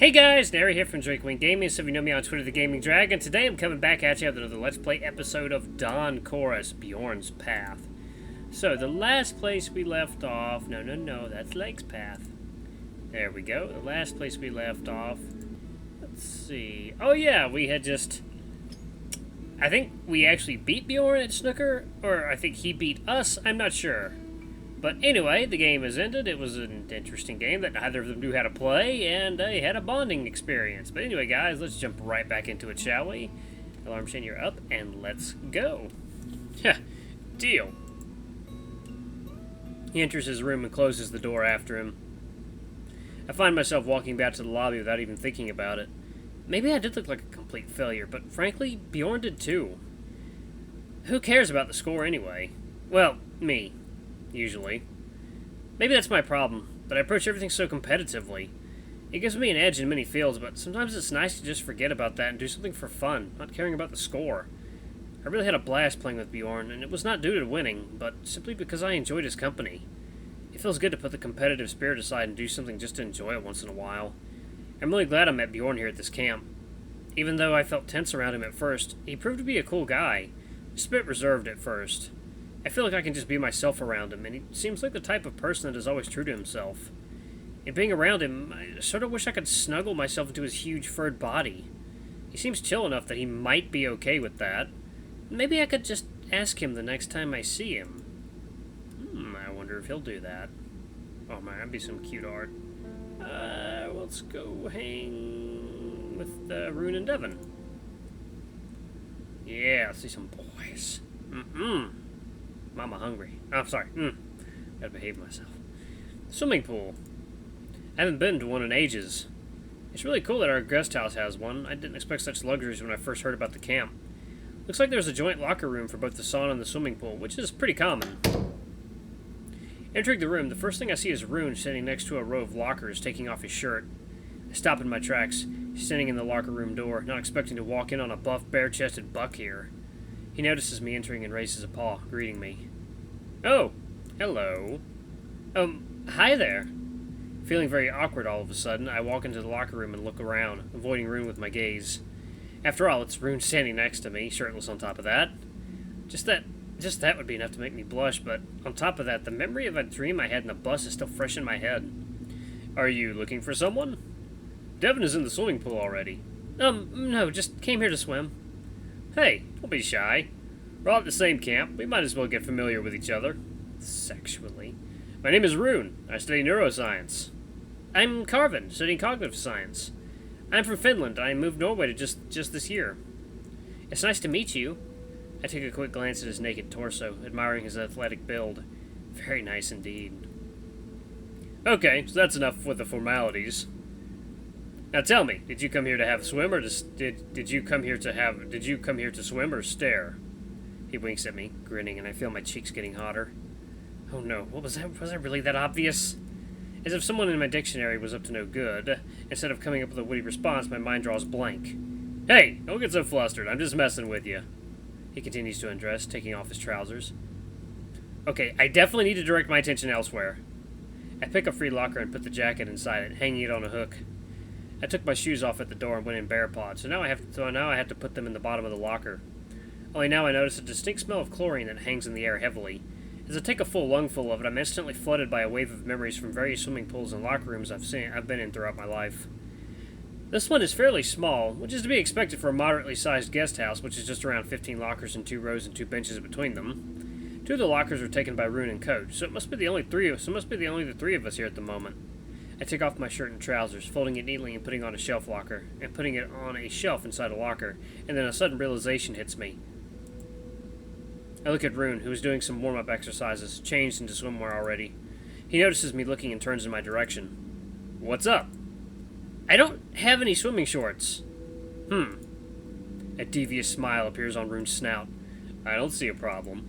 Hey guys, Nary here from Drakewing Gaming. So if you know me on Twitter, the Gaming Dragon. Today I'm coming back at you with another Let's Play episode of Dawn Chorus, Bjorn's Path. So the last place we left off, no, that's Lake's Path. There we go, the last place we left off. Let's see. Oh yeah, we had just, I think we actually beat Bjorn at snooker, or I think he beat us, I'm not sure. But anyway, the game has ended. It was an interesting game that neither of them knew how to play, and they had a bonding experience. But anyway, guys, let's jump right back into it, shall we? Alarm chain, you're up, and let's go. Yeah, deal. He enters his room and closes the door after him. I find myself walking back to the lobby without even thinking about it. Maybe I did look like a complete failure, but frankly, Bjorn did too. Who cares about the score anyway? Well, me. Usually. Maybe that's my problem, but I approach everything so competitively. It gives me an edge in many fields, but sometimes it's nice to just forget about that and do something for fun, not caring about the score. I really had a blast playing with Bjorn, and it was not due to winning, but simply because I enjoyed his company. It feels good to put the competitive spirit aside and do something just to enjoy it once in a while. I'm really glad I met Bjorn here at this camp. Even though I felt tense around him at first, he proved to be a cool guy, just a bit reserved at first. I feel like I can just be myself around him, and he seems like the type of person that is always true to himself. In being around him, I sort of wish I could snuggle myself into his huge furred body. He seems chill enough that he might be okay with that. Maybe I could just ask him the next time I see him. I wonder if he'll do that. Oh man, that'd be some cute art. Let's go hang with Rune and Devon. Yeah, let's see some boys. Mama hungry. Oh, I'm sorry. Gotta behave myself. Swimming pool. I haven't been to one in ages. It's really cool that our guest house has one. I didn't expect such luxuries when I first heard about the camp. Looks like there's a joint locker room for both the sauna and the swimming pool, which is pretty common. Entering the room, the first thing I see is Rune standing next to a row of lockers, taking off his shirt. I stop in my tracks, standing in the locker room door, not expecting to walk in on a buff, bare-chested buck here. He notices me entering and raises a paw, greeting me. Oh, hello. Hi there. Feeling very awkward all of a sudden, I walk into the locker room and look around, avoiding Rune with my gaze. After all, it's Rune standing next to me, shirtless on top of that. Just that would be enough to make me blush, but on top of that, the memory of a dream I had in the bus is still fresh in my head. Are you looking for someone? Devon is in the swimming pool already. No, just came here to swim. Hey, don't be shy. We're all at the same camp. We might as well get familiar with each other. Sexually. My name is Rune. I study neuroscience. I'm Carvine, studying cognitive science. I'm from Finland. I moved Norway to just this year. It's nice to meet you. I take a quick glance at his naked torso, admiring his athletic build. Very nice indeed. Okay, so that's enough with the formalities. Now tell me, did you come here to have a swim, or did you come here to swim or stare? He winks at me, grinning, and I feel my cheeks getting hotter. Oh no, what was that? Was that really that obvious? As if someone in my dictionary was up to no good. Instead of coming up with a witty response, my mind draws blank. Hey, don't get so flustered. I'm just messing with you. He continues to undress, taking off his trousers. Okay, I definitely need to direct my attention elsewhere. I pick a free locker and put the jacket inside it, hanging it on a hook. I took my shoes off at the door and went in barepod, so now I have to put them in the bottom of the locker. Only now I notice a distinct smell of chlorine that hangs in the air heavily. As I take a full lungful of it, I'm instantly flooded by a wave of memories from various swimming pools and locker rooms I've been in throughout my life. This one is fairly small, which is to be expected for a moderately sized guest house, which is just around 15 lockers and 2 rows and 2 benches between them. 2 of the lockers were taken by Rune and Coach, so it must be the only the 3 of us here at the moment. I take off my shirt and trousers, folding it neatly and putting it on a shelf inside a locker, and then a sudden realization hits me. I look at Rune, who is doing some warm-up exercises, changed into swimwear already. He notices me looking and turns in my direction. What's up? I don't have any swimming shorts. A devious smile appears on Rune's snout. I don't see a problem.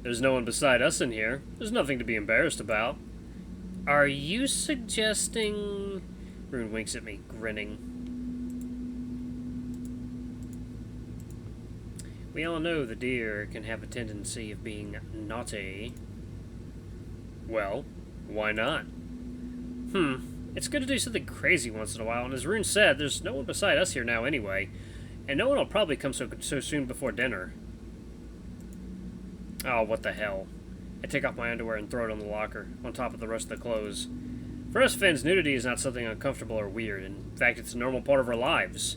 There's no one beside us in here. There's nothing to be embarrassed about. Are you suggesting... Rune winks at me, grinning. We all know the deer can have a tendency of being naughty. Well, why not? It's good to do something crazy once in a while, and as Rune said, there's no one beside us here now anyway, and no one will probably come so soon before dinner. Oh, what the hell. I take off my underwear and throw it on the locker, on top of the rest of the clothes. For us Finns, nudity is not something uncomfortable or weird. In fact, it's a normal part of our lives.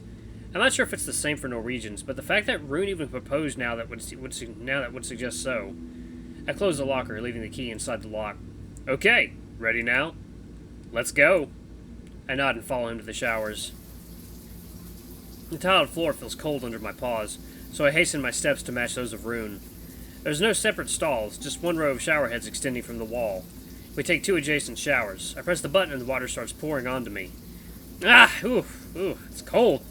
I'm not sure if it's the same for Norwegians, but the fact that Rune even proposed now that would suggest so. I close the locker, leaving the key inside the lock. Okay, ready now? Let's go. I nod and follow him to the showers. The tiled floor feels cold under my paws, so I hasten my steps to match those of Rune. There's no separate stalls, just one row of shower heads extending from the wall. We take 2 adjacent showers. I press the button and the water starts pouring onto me. Ah! Ooh, it's cold.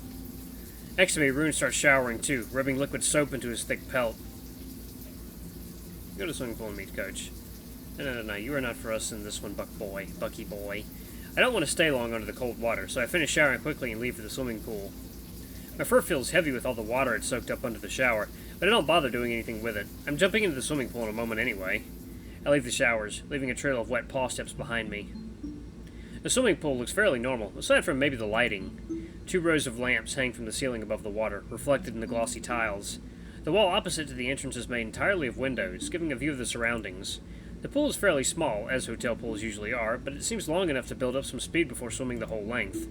Next to me, Rune starts showering too, rubbing liquid soap into his thick pelt. Go to the swimming pool and meet Coach. No, you are not for us in this one, Bucky boy. I don't want to stay long under the cold water, so I finish showering quickly and leave for the swimming pool. My fur feels heavy with all the water it soaked up under the shower, but I don't bother doing anything with it. I'm jumping into the swimming pool in a moment anyway. I leave the showers, leaving a trail of wet paw steps behind me. The swimming pool looks fairly normal, aside from maybe the lighting. 2 rows of lamps hang from the ceiling above the water, reflected in the glossy tiles. The wall opposite to the entrance is made entirely of windows, giving a view of the surroundings. The pool is fairly small, as hotel pools usually are, but it seems long enough to build up some speed before swimming the whole length.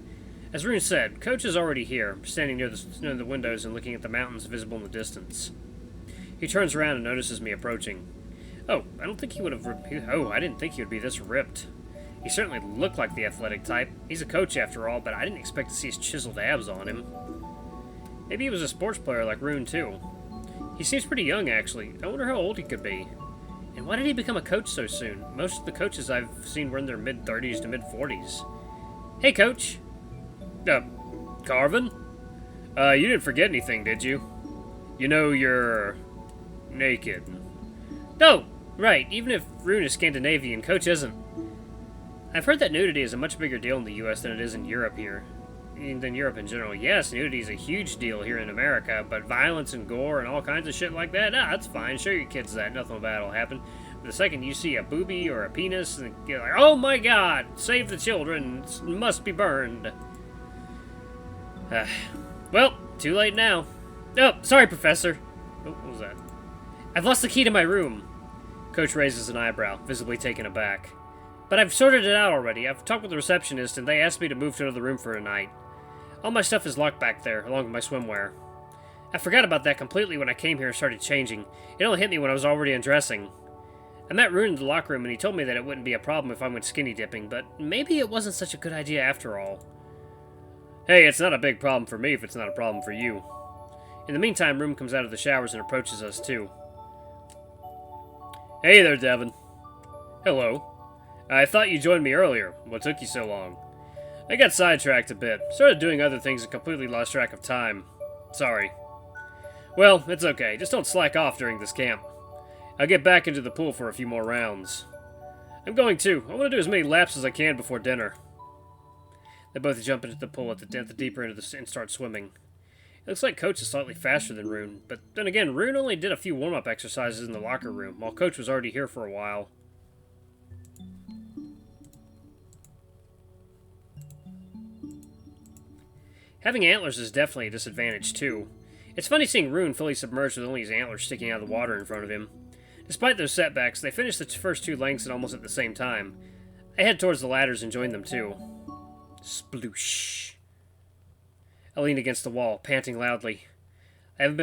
As Rune said, Coach is already here, standing near the windows and looking at the mountains visible in the distance. He turns around and notices me approaching. Oh, I didn't think he would be this ripped. He certainly looked like the athletic type. He's a coach after all, but I didn't expect to see his chiseled abs on him. Maybe he was a sports player like Rune too. He seems pretty young, actually. I wonder how old he could be. And why did he become a coach so soon? Most of the coaches I've seen were in their mid-30s to mid-40s. Hey, Coach! Carvine? You didn't forget anything, did you? You know you're... naked. No! Right, even if Rune is Scandinavian, Coach isn't. I've heard that nudity is a much bigger deal in the US than it is in Europe here. Than Europe in general. Yes, nudity is a huge deal here in America, but violence and gore and all kinds of shit like that, that's fine. Show your kids that. Nothing bad will happen. But the second you see a boobie or a penis, and you're like, oh my god, save the children, it must be burned. Well, too late now. Oh, sorry, Professor. Oh, what was that? I've lost the key to my room. Coach raises an eyebrow, visibly taken aback. But I've sorted it out already. I've talked with the receptionist, and they asked me to move to another room for a night. All my stuff is locked back there, along with my swimwear. I forgot about that completely when I came here and started changing. It only hit me when I was already undressing. I met Rune in the locker room, and he told me that it wouldn't be a problem if I went skinny dipping, but maybe it wasn't such a good idea after all. Hey, it's not a big problem for me if it's not a problem for you. In the meantime, Rune comes out of the showers and approaches us, too. Hey there, Devin. Hello. I thought you joined me earlier. What took you so long? I got sidetracked a bit. Started doing other things and completely lost track of time. Sorry. Well, it's okay. Just don't slack off during this camp. I'll get back into the pool for a few more rounds. I'm going too. I want to do as many laps as I can before dinner. They both jump into the pool at the deeper end of and start swimming. It looks like Coach is slightly faster than Rune, but then again, Rune only did a few warm-up exercises in the locker room, while Coach was already here for a while. Having antlers is definitely a disadvantage, too. It's funny seeing Rune fully submerged with only his antlers sticking out of the water in front of him. Despite those setbacks, they finished the first 2 lengths at almost at the same time. I head towards the ladders and join them, too. Sploosh. I lean against the wall, panting loudly. I haven't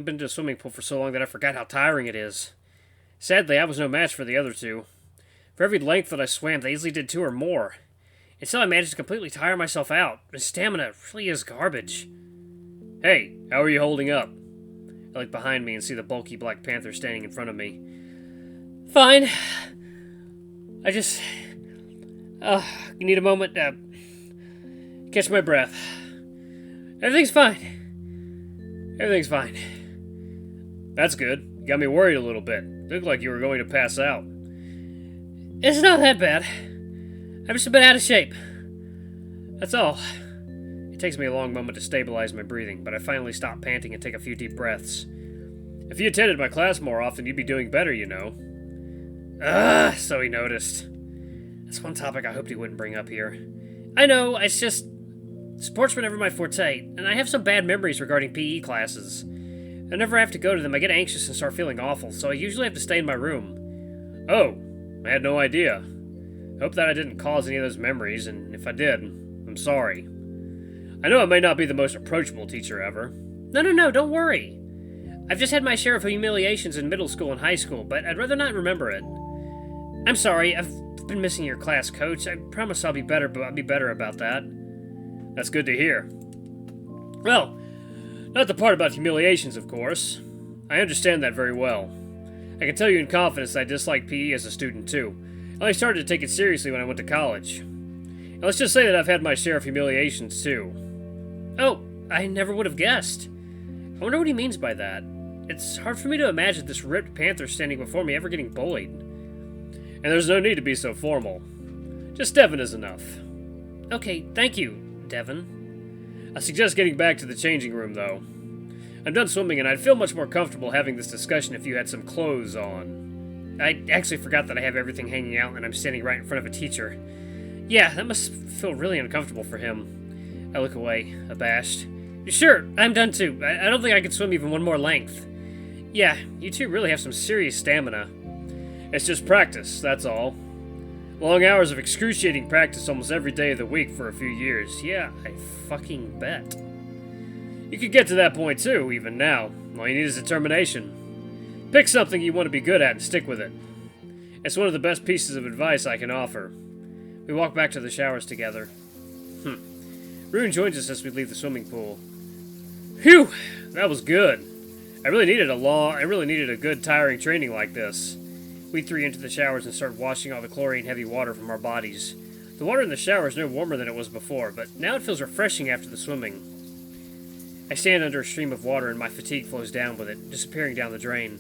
been to a swimming pool for so long that I forgot how tiring it is. Sadly, I was no match for the other 2. For every length that I swam, they easily did 2 or more. And still I managed to completely tire myself out. My stamina really is garbage. Hey, how are you holding up? I look behind me and see the bulky Black Panther standing in front of me. Fine. I just... you need a moment to catch my breath. Everything's fine. Everything's fine. That's good. You got me worried a little bit. Looked like you were going to pass out. It's not that bad. I've just been out of shape. That's all. It takes me a long moment to stabilize my breathing, but I finally stop panting and take a few deep breaths. If you attended my class more often, you'd be doing better, you know. So he noticed. That's one topic I hoped he wouldn't bring up here. I know, it's just... Sports were never my forte, and I have some bad memories regarding PE classes. Whenever I have to go to them, I get anxious and start feeling awful, so I usually have to stay in my room. Oh, I had no idea. Hope that I didn't cause any of those memories, and if I did, I'm sorry. I know I may not be the most approachable teacher ever. No, don't worry. I've just had my share of humiliations in middle school and high school, but I'd rather not remember it. I'm sorry, I've been missing your class, Coach. I promise I'll be better, but I'll be better about that. That's good to hear. Well, not the part about humiliations, of course. I understand that very well. I can tell you in confidence that I dislike PE as a student, too. I only started to take it seriously when I went to college. And let's just say that I've had my share of humiliations, too. Oh, I never would have guessed. I wonder what he means by that. It's hard for me to imagine this ripped panther standing before me ever getting bullied. And there's no need to be so formal. Just Devon is enough. Okay, thank you, Devon. I suggest getting back to the changing room, though. I'm done swimming, and I'd feel much more comfortable having this discussion if you had some clothes on. I actually forgot that I have everything hanging out and I'm standing right in front of a teacher. Yeah, that must feel really uncomfortable for him. I look away, abashed. Sure, I'm done too. I don't think I can swim even one more length. Yeah, you two really have some serious stamina. It's just practice, that's all. Long hours of excruciating practice almost every day of the week for a few years. Yeah, I fucking bet. You could get to that point too, even now. All you need is determination. Pick something you want to be good at and stick with it. It's one of the best pieces of advice I can offer. We walk back to the showers together. Rune joins us as we leave the swimming pool. Phew! That was good. I really needed a good, tiring training like this. We three enter the showers and start washing all the chlorine-heavy water from our bodies. The water in the shower is no warmer than it was before, but now it feels refreshing after the swimming. I stand under a stream of water and my fatigue flows down with it, disappearing down the drain.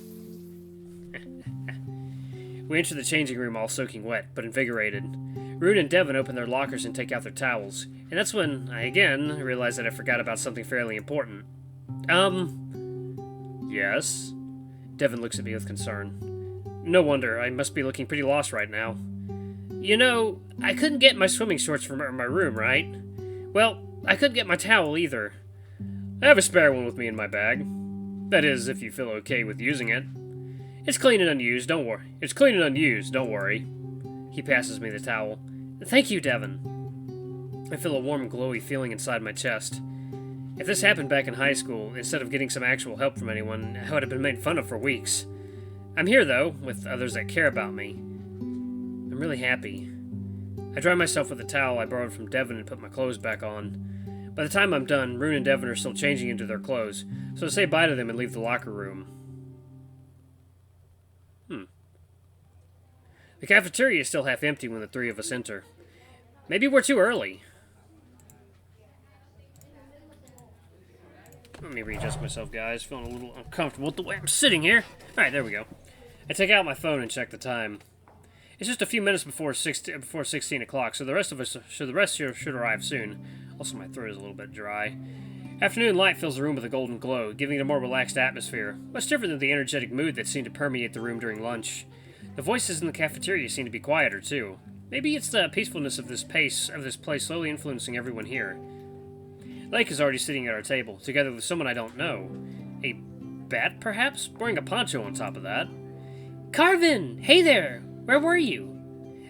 We enter the changing room all soaking wet, but invigorated. Rune and Devon open their lockers and take out their towels, and that's when I again realize that I forgot about something fairly important. Yes? Devon looks at me with concern. No wonder, I must be looking pretty lost right now. You know, I couldn't get my swimming shorts from my room, right? Well, I couldn't get my towel either. I have a spare one with me in my bag. That is, if you feel okay with using it. It's clean and unused, don't worry. He passes me the towel. Thank you, Devon. I feel a warm, glowy feeling inside my chest. If this happened back in high school, instead of getting some actual help from anyone, I would have been made fun of for weeks. I'm here, though, with others that care about me. I'm really happy. I dry myself with a towel I borrowed from Devon and put my clothes back on. By the time I'm done, Rune and Devon are still changing into their clothes, so I say bye to them and leave the locker room. The cafeteria is still half empty when the three of us enter. Maybe we're too early. Let me readjust myself, guys. Feeling a little uncomfortable with the way I'm sitting here. Alright, there we go. I take out my phone and check the time. It's just a few minutes before 16 o'clock, so the rest here should arrive soon. Also, my throat is a little bit dry. Afternoon light fills the room with a golden glow, giving it a more relaxed atmosphere, much different than the energetic mood that seemed to permeate the room during lunch. The voices in the cafeteria seem to be quieter, too. Maybe it's the peacefulness of this place slowly influencing everyone here. Lake is already sitting at our table, together with someone I don't know. A bat, perhaps? Wearing a poncho on top of that. Carvine! Hey there! Where were you?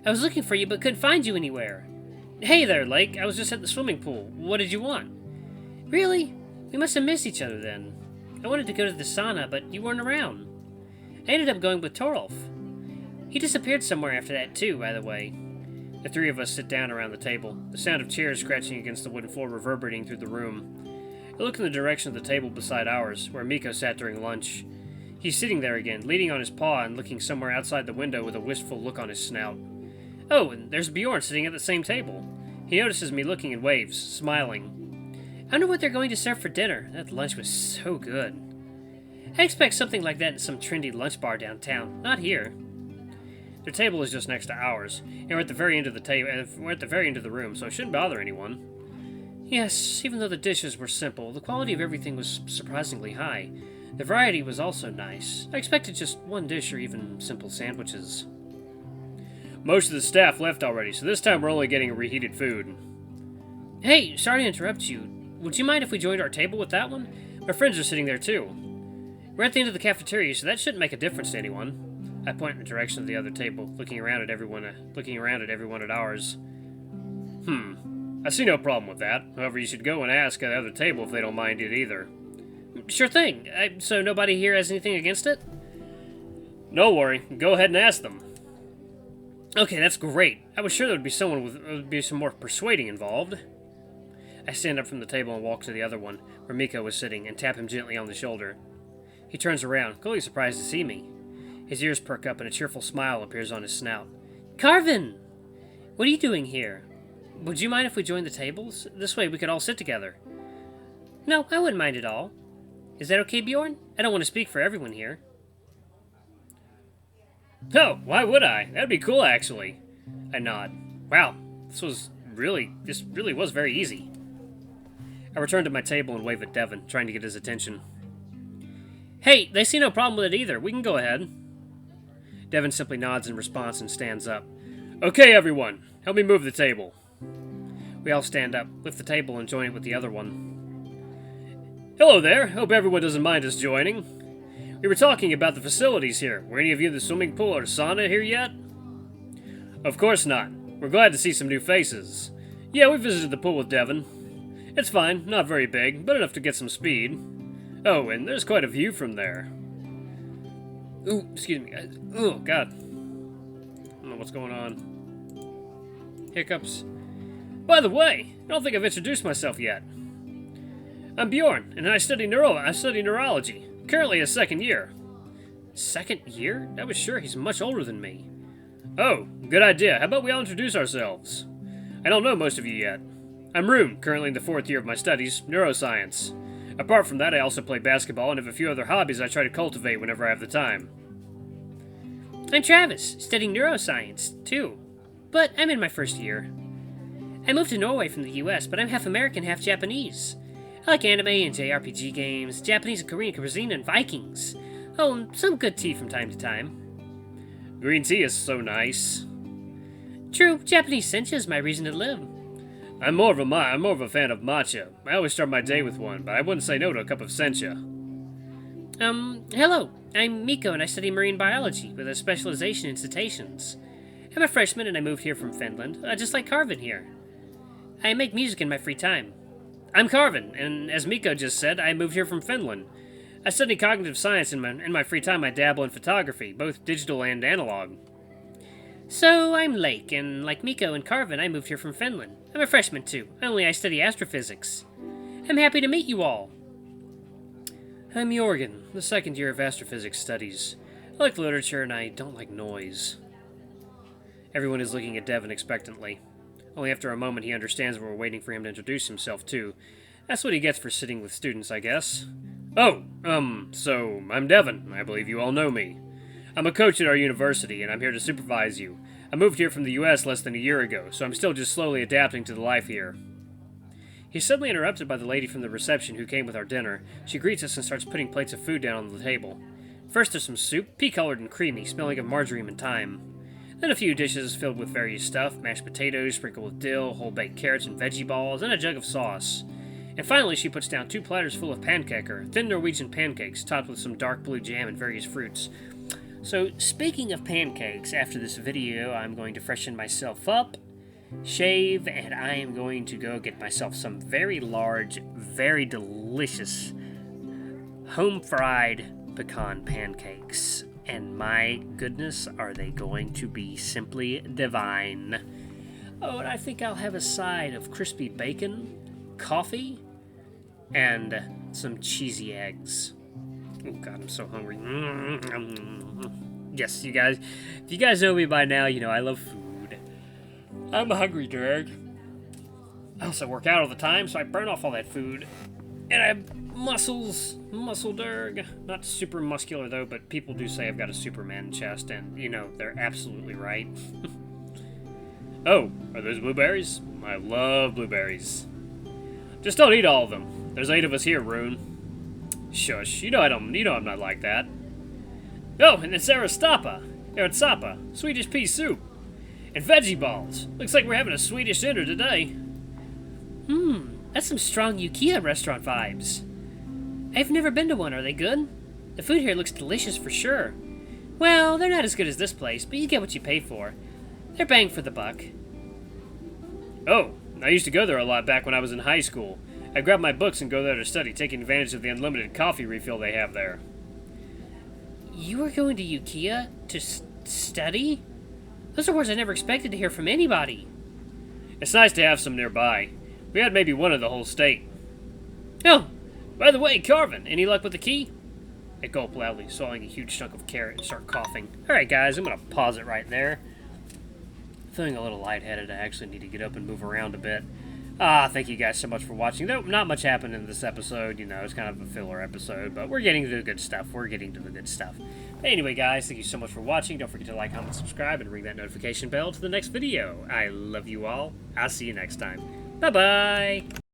I was looking for you, but couldn't find you anywhere. Hey there, Lake. I was just at the swimming pool. What did you want? Really? We must have missed each other then. I wanted to go to the sauna, but you weren't around. I ended up going with Torolf. He disappeared somewhere after that, too, by the way. The three of us sit down around the table, the sound of chairs scratching against the wooden floor reverberating through the room. I look in the direction of the table beside ours, where Miko sat during lunch. He's sitting there again, leaning on his paw and looking somewhere outside the window with a wistful look on his snout. Oh, and there's Bjorn sitting at the same table. He notices me looking and waves, smiling. I wonder what they're going to serve for dinner. That lunch was so good. I expect something like that in some trendy lunch bar downtown, not here. Their table is just next to ours, and we're at the very end of the room, so it shouldn't bother anyone. Yes, even though the dishes were simple, the quality of everything was surprisingly high. The variety was also nice. I expected just one dish or even simple sandwiches. Most of the staff left already, so this time we're only getting reheated food. Hey, sorry to interrupt you. Would you mind if we joined our table with that one? My friends are sitting there too. We're at the end of the cafeteria, so that shouldn't make a difference to anyone. I point in the direction of the other table, looking around at everyone at ours. I see no problem with that. However, you should go and ask at the other table if they don't mind it either. Sure thing. So nobody here has anything against it? No worry. Go ahead and ask them. Okay, that's great. I was sure there would be some more persuading involved. I stand up from the table and walk to the other one, where Miko was sitting, and tap him gently on the shoulder. He turns around, clearly surprised to see me. His ears perk up and a cheerful smile appears on his snout. Carvine! What are you doing here? Would you mind if we joined the tables? This way we could all sit together. No, I wouldn't mind at all. Is that okay, Bjorn? I don't want to speak for everyone here. Oh, why would I? That'd be cool, actually. I nod. Wow, this really was very easy. I return to my table and wave at Devin, trying to get his attention. Hey, they see no problem with it either. We can go ahead. Devin simply nods in response and stands up. Okay, everyone, help me move the table. We all stand up, lift the table, and join it with the other one. Hello there. Hope everyone doesn't mind us joining. We were talking about the facilities here. Were any of you in the swimming pool or sauna here yet? Of course not. We're glad to see some new faces. Yeah, we visited the pool with Devin. It's fine, not very big, but enough to get some speed. Oh, and there's quite a view from there. Ooh, excuse me. Oh, God. I don't know what's going on. Hiccups. By the way, I don't think I've introduced myself yet. I'm Bjorn, and I study neurology. Currently a second year. Second year? I was sure he's much older than me. Oh, good idea. How about we all introduce ourselves? I don't know most of you yet. I'm Rune, currently in the 4th year of my studies, neuroscience. Apart from that, I also play basketball and have a few other hobbies I try to cultivate whenever I have the time. I'm Travis, studying neuroscience, too. But I'm in my 1st year. I moved to Norway from the US, but I'm half American, half Japanese. I like anime and JRPG games, Japanese and Korean cuisine, and Vikings. Oh, and some good tea from time to time. Green tea is so nice. True, Japanese sencha is my reason to live. I'm more of a fan of matcha. I always start my day with one, but I wouldn't say no to a cup of sencha. Hello. I'm Miko, and I study marine biology with a specialization in cetaceans. I'm a freshman, and I moved here from Finland, just like Carvine here. I make music in my free time. I'm Carvine, and as Miko just said, I moved here from Finland. I study cognitive science in my free time. I dabble in photography, both digital and analog. So, I'm Lake, and like Miko and Carvine, I moved here from Finland. I'm a freshman too, only I study astrophysics. I'm happy to meet you all. I'm Jorgen, the 2nd year of astrophysics studies. I like literature and I don't like noise. Everyone is looking at Devin expectantly. Only after a moment he understands that we're waiting for him to introduce himself too. That's what he gets for sitting with students, I guess. Oh, so I'm Devin. I believe you all know me. I'm a coach at our university, and I'm here to supervise you. I moved here from the US less than a year ago, so I'm still just slowly adapting to the life here. He's suddenly interrupted by the lady from the reception who came with our dinner. She greets us and starts putting plates of food down on the table. First there's some soup, pea-colored and creamy, smelling of marjoram and thyme. Then a few dishes filled with various stuff, mashed potatoes, sprinkled with dill, whole-baked carrots and veggie balls, and a jug of sauce. And finally she puts down 2 platters full of pancaker, thin Norwegian pancakes, topped with some dark blue jam and various fruits. So, speaking of pancakes, after this video, I'm going to freshen myself up, shave, and I am going to go get myself some very large, very delicious, home-fried pecan pancakes. And my goodness, are they going to be simply divine. Oh, and I think I'll have a side of crispy bacon, coffee, and some cheesy eggs. Oh god, I'm so hungry. Yes, you guys, if you guys know me by now, you know I love food. I'm a hungry derg. I also work out all the time, so I burn off all that food. And I have muscle derg. Not super muscular though, but people do say I've got a Superman chest, and you know, they're absolutely right. Oh, are those blueberries? I love blueberries. Just don't eat all of them. There's 8 of us here, Rune. Shush, you know I'm not like that. Oh, and it's Aritsapa, Swedish pea soup, and veggie balls. Looks like we're having a Swedish dinner today. That's some strong Ukiah restaurant vibes. I've never been to one. Are they good? The food here looks delicious for sure. Well, they're not as good as this place, but you get what you pay for. They're bang for the buck. Oh, I used to go there a lot back when I was in high school. I grab my books and go there to study, taking advantage of the unlimited coffee refill they have there. You are going to Ukiah to study? Those are words I never expected to hear from anybody. It's nice to have some nearby. We had maybe one in the whole state. Oh, by the way, Carvine, any luck with the key? I gulp loudly, swallowing a huge chunk of carrot and start coughing. Alright guys, I'm going to pause it right there. Feeling a little lightheaded, I actually need to get up and move around a bit. Thank you guys so much for watching. Though not much happened in this episode, you know, it's kind of a filler episode, but we're getting to the good stuff. But anyway, guys, thank you so much for watching. Don't forget to like, comment, subscribe, and ring that notification bell to the next video. I love you all. I'll see you next time. Bye-bye!